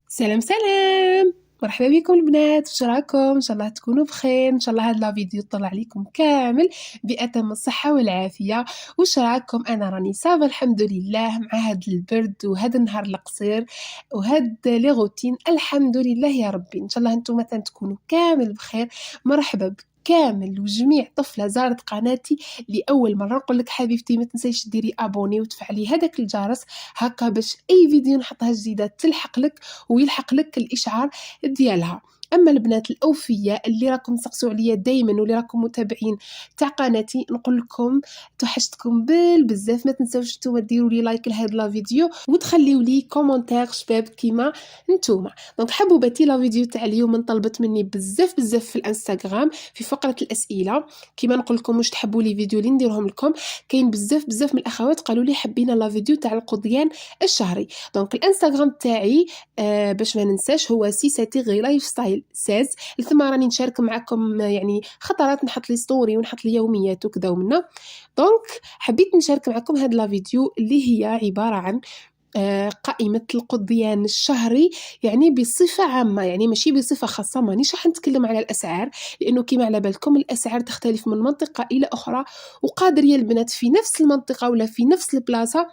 سلام سلام، مرحبا بكم البنات. واش راكم؟ ان شاء الله تكونوا بخير. ان شاء الله هذا الفيديو طلع عليكم كامل بأتم الصحه والعافيه. واش راكم؟ انا راني صافا الحمد لله، مع هذا البرد وهذا النهار القصير وهاد لي روتين، الحمد لله يا ربي. ان شاء الله انتم مثلا تكونوا كامل بخير. مرحبا كامل وجميع طفله زارت قناتي لاول مره. نقول لك حبيبتي ما تنسيش ديري ابوني وتفعلي هذاك الجرس هكا باش اي فيديو نحطها جديده تلحق لك ويلحق لك الاشعار ديالها. اما البنات الاوفياء اللي راكم تسقسوا عليا دائما واللي راكم متابعين تاع قناتي، نقول لكم توحشتكم بزاف. ما تنساوش نتوما ديروا لي لايك لهذا الفيديو وتخليوا لي كومونتير شباب كيما نتوما. دونك حبوباتي لا فيديو تاع اليوم انطلبت مني بزاف في الانستغرام في فقره الاسئله. كيما نقول لكم واش تحبوا لي فيديو اللي نديرهم لكم، كاين بزاف من الاخوات قالوا لي حبينا لا فيديو تاع القضيان الشهري. دونك الانستغرام تاعي باش ما ننساش هو سيساتيغي لايف ستايل 16. ثم راني نشارك معكم يعني خطرات، نحط لي ستوري ونحط لي يوميات وكذا ومنا. دونك حبيت نشارك معكم هذا لا فيديو اللي هي عباره عن قائمة القضيان الشهري، يعني بصفة عامة، يعني ماشي بصفة خاصة. مانيش راح نتكلم على الأسعار لأنه كما على بالكم الأسعار تختلف من منطقة إلى أخرى، وقادر يا البنات في نفس المنطقة ولا في نفس البلاصة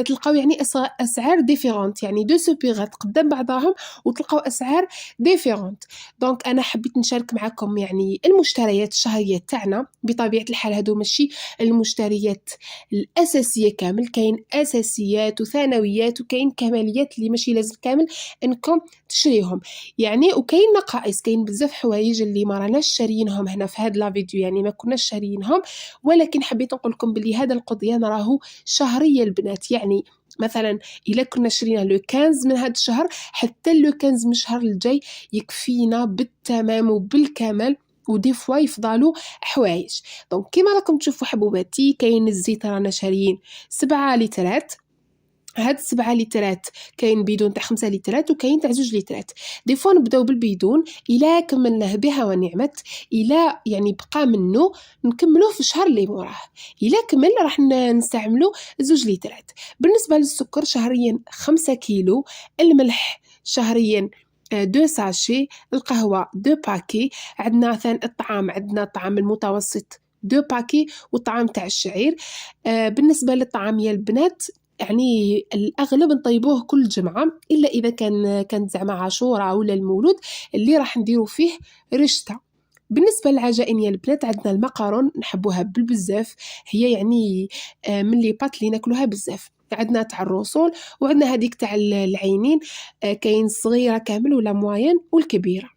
تلقاو يعني أسعار ديفيرونت، يعني دو سوبيغات قدام بعضهم وتلقاو أسعار ديفيرونت. دونك أنا حبيت نشارك معكم يعني المشتريات الشهرية تاعنا. بطبيعة الحال هادو ماشي المشتريات الأساسية كامل، كاين أساسيات وثانويات وكاين كماليات اللي ماشي لازم كامل انكم تشريهم يعني. وكاين نقائص، كاين بزاف حوايج اللي ما راناش شاريينهم هنا في هذا لا فيديو، يعني ما كناش شاريينهم، ولكن حبيت نقول لكم بلي هذا القضيان راهو شهرية البنات. يعني مثلا الا كنا شرينا لو 15 من هذا الشهر، حتى لو 15 من الشهر الجاي يكفينا بالتمام وبالكمال، ودي فوا يفضلوا حوايج. دونك كيما راكم تشوفوا حبوباتي، كاين الزيت رانا شاريين 7 لترات. هاد 7 لترات كاين بيدون تاع 5 لترات وكاين تاع 2 لترات. دي فوا نبداو بالبيدون، الا كملناه بها ونعمت، الا يعني بقى منه نكملوه في الشهر اللي موراه. الا كمل راح نستعملوا 2 لترات. بالنسبه للسكر شهريا 5 كيلو، الملح شهريا 2 ساشي، القهوه 2 باكي. عندنا ثاني الطعام، عندنا الطعام المتوسط 2 باكي والطعام تاع الشعير. بالنسبه للطعام يا البنات، يعني الاغلب نطيبوه كل جمعه الا اذا كانت زعما عاشوراء ولا المولود اللي راح نديرو فيه رشته. بالنسبه للعجائن يا البنات، عندنا المقارون نحبوها بالبزاف، هي يعني من لي بات اللي ناكلوها بزاف. عندنا تاع الرسول وعندنا هذيك تاع العينين، كاين الصغيره كامل ولا موين والكبيره.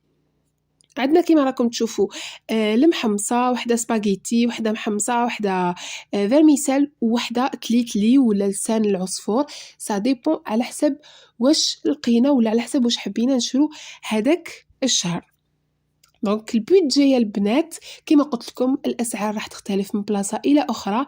عندنا كيما راكم تشوفوا المحمصه، وحده سباغيتي، وحده محمصه، وحده فيرميسيل، وحده تليتلي ولا لسان العصفور. سا ديبون على حسب واش لقينا ولا على حسب واش حبينا نشرو هذاك الشهر. دونك البودجي يا البنات كما قلت لكم الاسعار راح تختلف من بلاصه الى اخرى.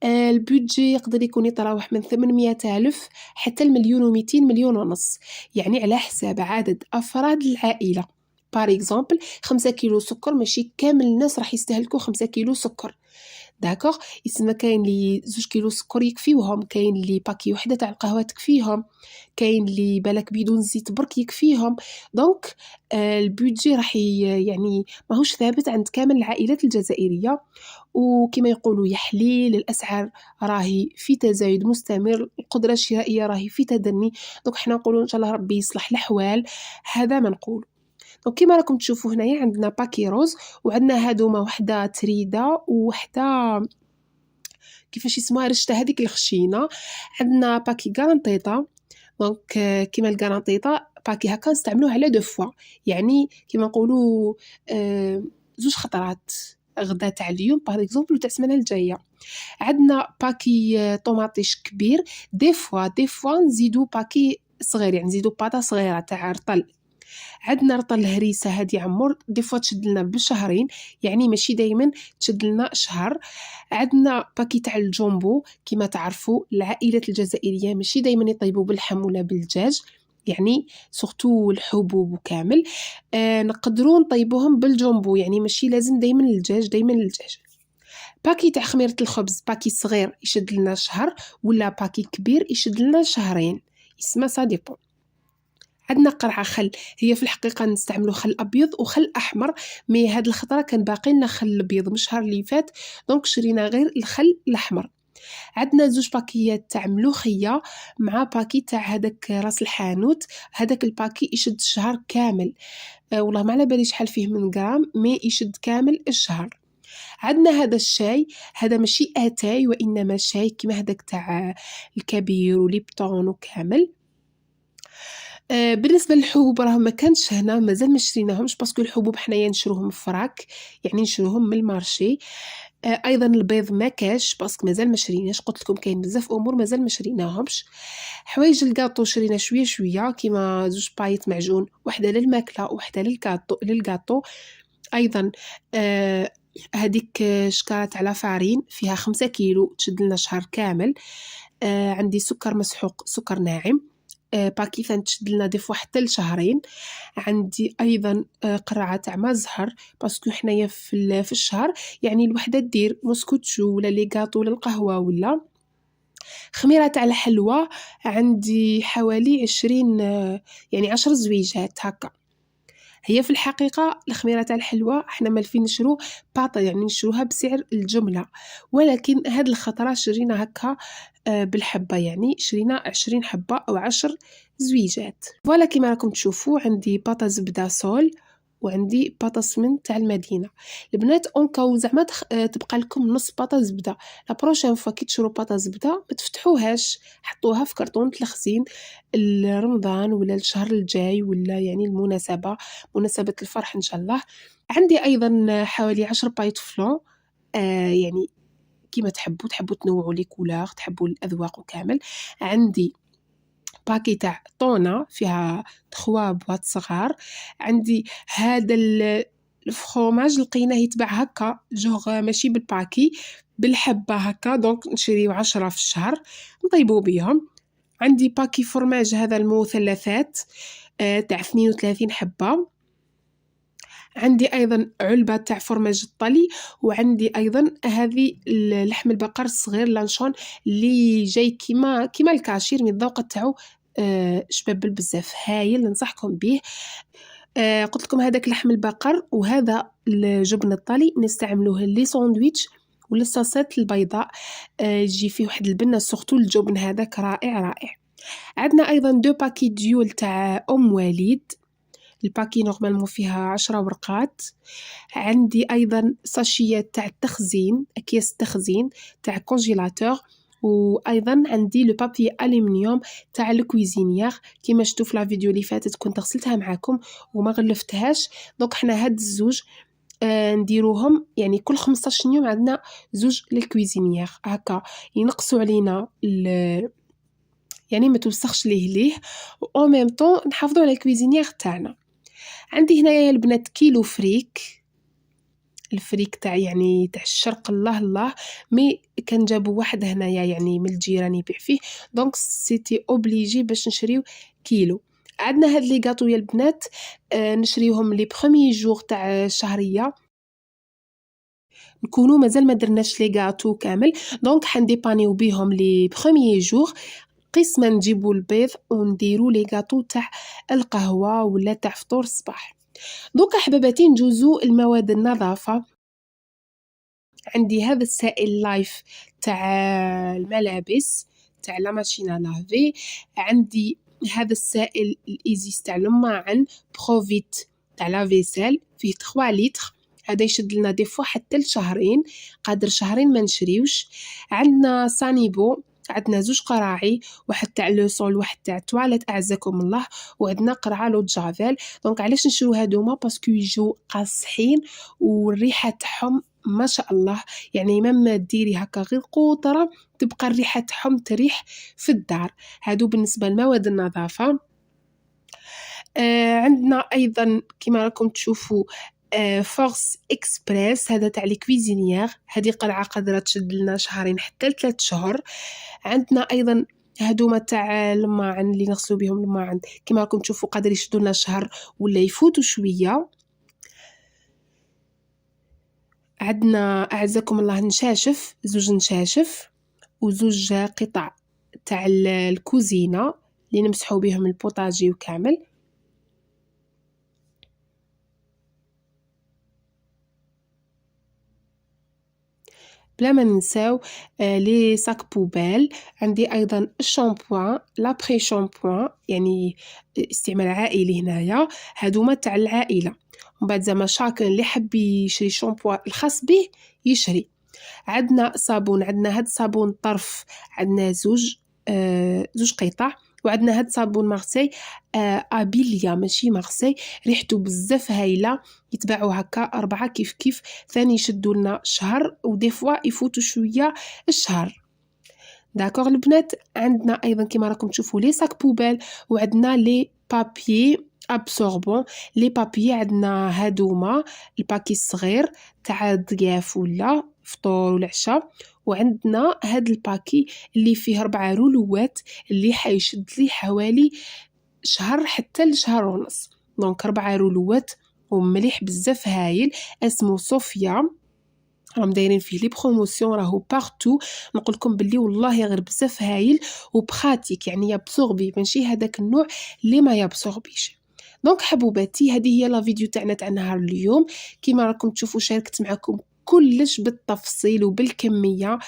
البودجي يقدر يكون يتراوح من 800 الف حتى المليون و200 مليون ونص، يعني على حساب عدد افراد العائله. بار اكزامبل 5 كيلو سكر ماشي كامل الناس راح يستهلكوا 5 كيلو سكر، داكوغ. يسمى كاين لي 2 كيلو سكر يكفيوهم، كاين لي باكي وحده تاع القهوه تكفيهم، كاين لي بالك بدون زيت برك يكفيهم. دونك البودجي راح يعني ماهوش ثابت عند كامل العائلات الجزائريه. وكما يقولوا يا حليل الاسعار راهي في تزايد مستمر، القدره الشرائيه راهي في تدني. دونك حنا نقولوا ان شاء الله ربي يصلح الاحوال، هذا ما نقول. دونك كيما راكم تشوفوا هنايا عندنا باكي روز، وعندنا هادوما وحده تريده وحده كيفاش اسمها رشته هذيك الخشينه. عندنا باكي غارانطيطا. دونك كيما الغارانطيطا باكي هكا نستعملوه على دو فوا، يعني كيما نقولوا 2 خطرات، غدا تاع اليوم باغ اكزومبل وتاع السمانه الجايه. عندنا باكي طوماطيش كبير، دي فوا نزيدو باكي صغير، يعني نزيدو باطا صغيره تاع رطل. عندنا رطل الهريسه هذه عمر، دي فوا تشد لنا بشهرين، يعني ماشي دائما تشد لنا شهر. عندنا باكي تاع الجومبو، كما تعرفوا العائلات الجزائريه ماشي دائما يطيبوا باللحم ولا بالدجاج، يعني سورتو الحبوب وكامل. نقدروا نطيبوهم بالجومبو، يعني ماشي لازم دائما الدجاج. باكي تاع خميرة الخبز، باكي صغير يشد لنا شهر، ولا باكي كبير يشد لنا شهرين، يسمى سا ديبون. عندنا قرعة خل، هي في الحقيقة نستعملو خل أبيض وخل أحمر، مي هاد الخطرة كان باقي لنا خل الأبيض من الشهر اللي فات، دونك شرينا غير الخل الأحمر. عندنا 2 باكيات تاع ملوخية مع باكي تاع هذاك راس الحانوت، هذاك الباكي يشد الشهر كامل. والله ما على بالي شحال فيه من غرام، مي يشد كامل الشهر. عندنا هذا الشاي، هذا ماشي اتاي وانما شاي كيما هذاك تاع الكبير وليبتون وكامل. بالنسبه للحبوب راه ما كانش هنا، مازال ما شريناهمش باسكو الحبوب حنايا نشروهم فراك، يعني نشروهم من المارشي. ايضا البيض ما كاش باسكو مازال ما شريناش، قلت لكم كاين بزاف امور مازال ما شريناهمش. حوايج الكاطو شرينا شويه شويه، كيما 2 بايط معجون، وحده للماكله وحده للكاطو. ايضا هذيك شكاره تاع لافارين فيها 5 كيلو تشد لنا شهر كامل. عندي سكر مسحوق، سكر ناعم، باكيثة تشد لنا دي فوا حتى لشهرين. عندي ايضا قرعه تاع ما زهر، باسكو حنايا في الشهر يعني الوحده دير موسكوتشو ولا لي غاطو ولا القهوه ولا خميره تاع الحلوى. عندي حوالي 20 يعني 10 زويجات هكا. هي في الحقيقة الخميرة تاع الحلوى احنا مالفين نشرو باطا، يعني نشروها بسعر الجملة، ولكن هاد الخطرة شرينا هكا بالحبة، يعني شرينا 20 حبة أو 10 زويجات. فوالا كيما راكم تشوفوا عندي باطا زبدة سول، وعندي باطا سمن تاع المدينة. البنات اونكاو زعما تبقى لكم نص باطا زبدة، لا بروشين فوا كي تشرو باطا زبدة ما تفتحوهاش، حطوها في كرتون الخزين لرمضان ولا الشهر الجاي ولا يعني المناسبة، مناسبة الفرح إن شاء الله. عندي أيضا حوالي 10 بايت فلون، يعني كيما تحبوا تنوعوا لي كولور، تحبوا الأذواق وكامل. عندي باكي تاع طونة فيها 3 بواط صغار. عندي هذا الفخوماج لقيناه يتباع هكا جوغ ماشي بالباكي، بالحبة هكا، دونك نشريو 10 في الشهر نطيبو بيهم. عندي باكي فرماج هذا المثلثات تاع 32 حبة. عندي ايضا علبه تاع فرماج الطلي، وعندي ايضا هذه لحم البقر الصغير لانشون اللي جاي كيما الكاشير، من الذوق تاعو شباب بزاف هايل، ننصحكم به. قلت لكم هذاك لحم البقر وهذا الجبن الطلي نستعملوه لي ساندويتش ولا الصاصات البيضاء، يجي فيه واحد البنه سورتو الجبن هذاك رائع رائع. عندنا ايضا 2 باكي ديول تاع ام وليد، الباكي نورمالمون فيها 10 ورقات. عندي ايضا ساشيات تاع التخزين، اكياس التخزين تاع كونجيلاتور. وايضا عندي لو بابي الومنيوم تاع الكويزينيير، كيما شفتوا في لا فيديو اللي فاتت كنت غسلتها معكم وما غلفتهاش، دونك حنا هاد الزوج نديروهم يعني كل 15 يوم عندنا زوج للكويزينيير هكا ينقصوا علينا يعني ما توسخش ليه او ميم طون نحافظوا على الكويزينيير تاعنا. عندي هنايا البنات كيلو فريك، الفريك تاع يعني تاع الشرق، الله الله، مي كان جابوا واحد هنايا يعني من الجيران يبيع فيه، دونك سيتي اوبليجي باش نشريو كيلو. عندنا هاد لي غاطو يا البنات نشريوهم لي بروميي جور تاع الشهريه، نكونوا مازال ما درناش لي غاطو كامل، دونك حنديبانيو بيهم لي بروميي جور. قسما نجيبوا البيض ونديروا لي غاطو تاع القهوه ولا تاع فطور الصباح. دوكا حباباتي نجوزو المواد النظافة. عندي هذا السائل لايف تاع الملابس تاع لا ماشينا لافي. عندي هذا السائل الإيزيس تاع الماعن بروفيت تاع لا فيسيل، فيه 3 لتر، هذا يشد لنا دي فوا حتى لشهرين، قادر شهرين ما نشريوش. عندنا سانيبو، عندنا 2 قراعي، واحد تاع لو سول واحد تاع تواليت اعزكم الله، وعندنا قرعه لو جافيل. دونك علاش نشرو هادوما؟ باسكو يجو قاصحين والريحه تاعهم ما شاء الله، يعني مما ديري هكا غير قوطره تبقى الريحه تاعهم تريح في الدار. هادو بالنسبه لمواد النظافه. عندنا ايضا كما راكم تشوفوا فورس اكسبريس، هذا تاع لي كويزينيير، هذه قرعه قادره تشد لنا شهرين حتى 3 شهور. عندنا ايضا هادوما تاع الماعن اللي نغسلوا بهم الماعن، كما راكم تشوفوا قادر يشدوا لنا شهر ولا يفوتوا شويه. عندنا أعزكم الله نشاشف، زوج نشاشف وزوج قطع تاع الكوزينة اللي نمسحوا بهم البوطاجي وكامل. بلا ما ننساو لي ساك بوبال. عندي ايضا الشامبوان لابري شامبوان، يعني استعمال عائلي هنايا، هادوما تاع العائله. ومن بعد زعما شاكن اللي حب يشري شامبوان الخاص به يشري. عندنا صابون، عندنا هاد صابون طرف، عندنا زوج قطع. وعندنا هاد صابون مارسي ابيليا ماشي مارسي، ريحته بزاف هايله، يتباعوا هكا 4 كيف كيف، ثاني يشدوا لنا شهر ودي فوا يفوتوا شويه الشهر. داكوغ البنات، عندنا ايضا كما راكم تشوفوا لي ساك بوبال، وعندنا لي بابيي ابسوربون. لي بابيي عندنا هادوما الباكي الصغير تاع الضياف ولا فطور والعشاء، وعندنا هاد الباكي اللي فيه 4 رولوات اللي حيشد لي حوالي شهر حتى لشهر ونص. دونك 4 رولوات ومليح بزاف هايل، اسمه صوفيا، راهم دايرين فيه لي بروموسيون راهو بارتو. نقول لكم باللي والله غير بزاف هايل وبخاتيك، يعني يابسوربي، ماشي هذاك النوع اللي ما يابسوربيش. دونك حبوباتي، هذه هي لا فيديو تاعنا تاع نهار اليوم. كيما راكم تشوفوا شاركت معكم كلش بالتفصيل وبالكميه.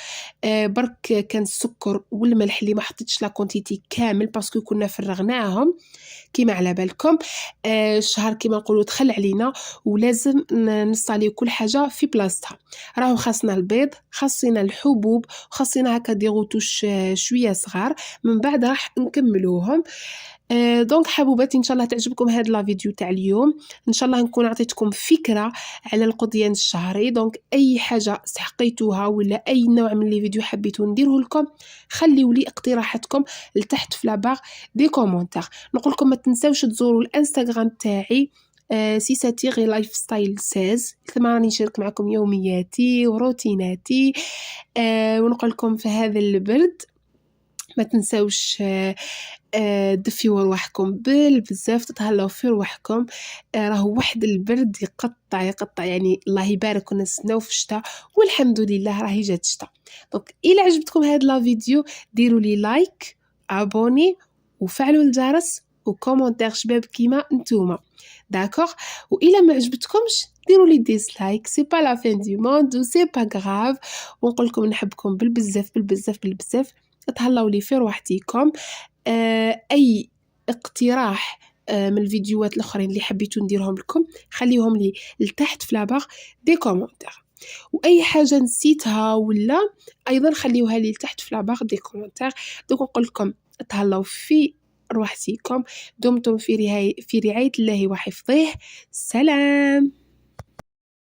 برك كان السكر والملح اللي ما حطيتش لا كونتيتي كامل باسكو كنا فرغناهم كيما على بالكم. الشهر كيما نقولوا دخل علينا ولازم نصاليو كل حاجه في بلاصتها. راهو خاصنا البيض، خاصنا الحبوب، خاصنا هكا دي غوتوش شويه صغار، من بعد راح نكملوهم. دونك حبوباتي، ان شاء الله تعجبكم هاد لا فيديو تاع اليوم، ان شاء الله نكون عطيتكم فكره على القضيان الشهري. دونك اي حاجه استحقيتوها ولا اي نوع من لي فيديو حبيتو نديره لكم، خليوا لي اقتراحاتكم لتحت في لاباغ دي كومونتير. نقول لكم ما تنساوش تزوروا الانستغرام تاعي سيساتيغي لايف ستايل 16، كما راني نشارك معكم يومياتي وروتيناتي. ونقول لكم في هذا البرد ما تنساوش دفيوا رواحكم بزاف، تتهلاو في رواحكم. راهو واحد البرد يقطع يعني الله يبارك، كنا نستناو في الشتاء والحمد لله راهي جات الشتاء. دونك الى عجبتكم هذا لا فيديو ديروا لي لايك، ابوني، وفعلوا الجرس، وكومونتير شباب كيما نتوما. داكوغ، والى ما عجبتكمش ديروا لي ديسلايك، سي با لا فين دو موند و سي با غراف. ونقول لكم نحبكم بالبزاف. تهلاو لي في روحتيكم. اي اقتراح من الفيديوهات الاخرين اللي حبيتو نديرهم لكم خليهم لي لتحت في لاباغ دي كومونتير. واي حاجه نسيتها ولا ايضا خليوها لي لتحت في لاباغ دي كومونتير. دونك نقول لكم تهلاو في روحتيكم، دمتم في رعايه الله وحفظه. سلام.